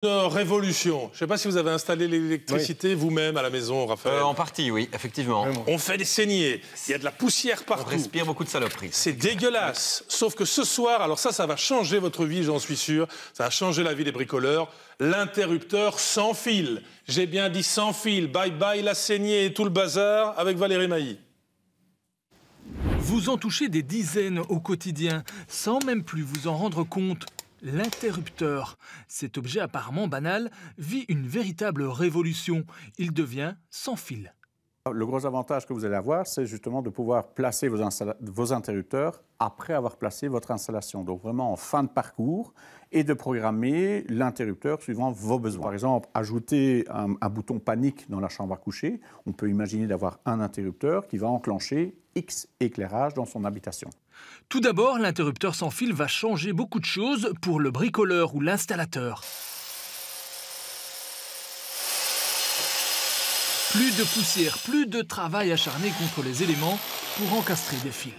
Révolution. Je ne sais pas si vous avez installé l'électricité vous-même à la maison, Raphaël. En partie, oui, effectivement. On fait des saignées, il y a de la poussière partout. On respire beaucoup de saloperies. C'est dégueulasse. Sauf que ce soir, alors ça va changer votre vie, j'en suis sûr. Ça va changer la vie des bricoleurs. L'interrupteur sans fil. J'ai bien dit sans fil. Bye bye la saignée et tout le bazar avec Valérie Mailly. Vous en touchez des dizaines au quotidien, sans même plus vous en rendre compte. L'interrupteur, cet objet apparemment banal, vit une véritable révolution. Il devient sans fil. Le gros avantage que vous allez avoir, c'est justement de pouvoir placer vos interrupteurs après avoir placé votre installation. Donc vraiment en fin de parcours et de programmer l'interrupteur suivant vos besoins. Par exemple, ajouter un bouton panique dans la chambre à coucher. On peut imaginer d'avoir un interrupteur qui va enclencher X éclairage dans son habitation. Tout d'abord, l'interrupteur sans fil va changer beaucoup de choses pour le bricoleur ou l'installateur. Plus de poussière, plus de travail acharné contre les éléments pour encastrer des fils.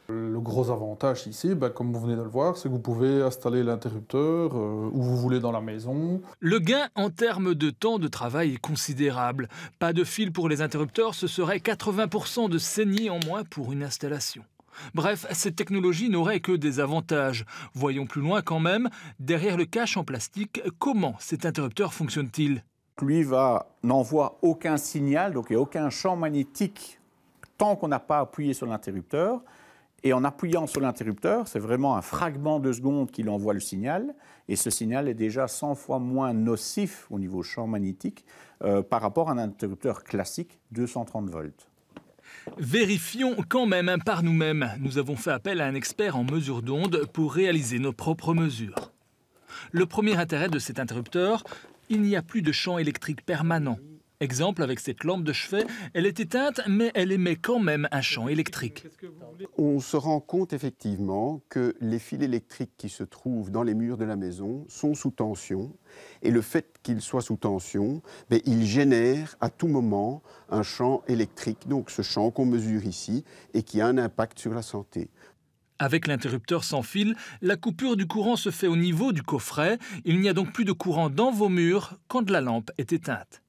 Le gros avantage ici, comme vous venez de le voir, c'est que vous pouvez installer l'interrupteur où vous voulez dans la maison. Le gain en termes de temps de travail est considérable. Pas de fil pour les interrupteurs, ce serait 80% de saignées en moins pour une installation. Bref, cette technologie n'aurait que des avantages. Voyons plus loin quand même, derrière le cache en plastique, comment cet interrupteur fonctionne-t-il ? Lui n'envoie aucun signal, donc il n'y a aucun champ magnétique tant qu'on n'a pas appuyé sur l'interrupteur. Et en appuyant sur l'interrupteur, c'est vraiment un fragment de seconde qui lui envoie le signal. Et ce signal est déjà 100 fois moins nocif au niveau champ magnétique par rapport à un interrupteur classique 230 volts. Vérifions quand même par nous-mêmes. Nous avons fait appel à un expert en mesure d'onde pour réaliser nos propres mesures. Le premier intérêt de cet interrupteur, il n'y a plus de champ électrique permanent. Exemple, avec cette lampe de chevet, elle est éteinte, mais elle émet quand même un champ électrique. On se rend compte effectivement que les fils électriques qui se trouvent dans les murs de la maison sont sous tension. Et le fait qu'ils soient sous tension, ils génèrent à tout moment un champ électrique. Donc ce champ qu'on mesure ici et qui a un impact sur la santé. Avec l'interrupteur sans fil, la coupure du courant se fait au niveau du coffret. Il n'y a donc plus de courant dans vos murs quand la lampe est éteinte.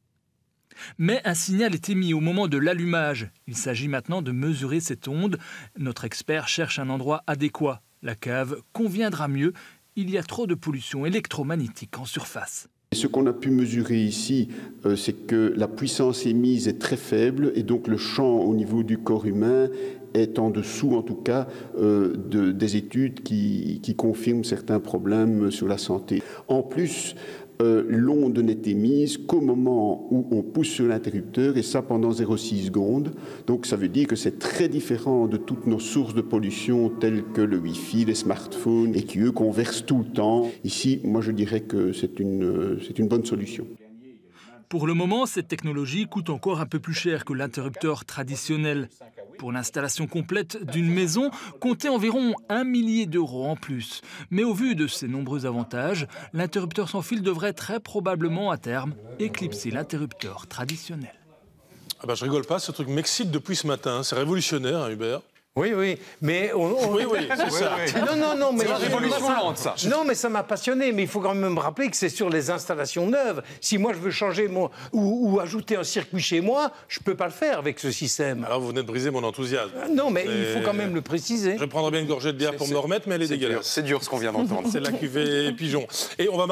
Mais un signal est émis au moment de l'allumage. Il s'agit maintenant de mesurer cette onde. Notre expert cherche un endroit adéquat. La cave conviendra mieux. Il y a trop de pollution électromagnétique en surface. Ce qu'on a pu mesurer ici, c'est que la puissance émise est très faible et donc le champ au niveau du corps humain est en dessous, en tout cas, des études qui confirment certains problèmes sur la santé. En plus, l'onde n'est émise qu'au moment où on pousse sur l'interrupteur, et ça pendant 0,6 secondes. Donc ça veut dire que c'est très différent de toutes nos sources de pollution telles que le Wi-Fi, les smartphones, et qui eux conversent tout le temps. Ici, moi je dirais que c'est une bonne solution. Pour le moment, cette technologie coûte encore un peu plus cher que l'interrupteur traditionnel. Pour l'installation complète d'une maison, comptez environ 1 millier d'euros en plus. Mais au vu de ces nombreux avantages, l'interrupteur sans fil devrait très probablement à terme éclipser l'interrupteur traditionnel. Je rigole pas, ce truc m'excite depuis ce matin. C'est révolutionnaire, hein, Hubert. Oui, mais... Oui, c'est ça. Non, mais... C'est la révolution lente, ça. Non, mais ça m'a passionné. Mais il faut quand même me rappeler que c'est sur les installations neuves. Si moi, je veux changer ou ajouter un circuit chez moi, je ne peux pas le faire avec ce système. Alors, vous venez de briser mon enthousiasme. Non, mais il faut quand même le préciser. Je prendrai bien une gorgée de bière pour me le remettre, mais elle est dégueulasse. C'est dur ce qu'on vient d'entendre. C'est la cuvée pigeon. Et on va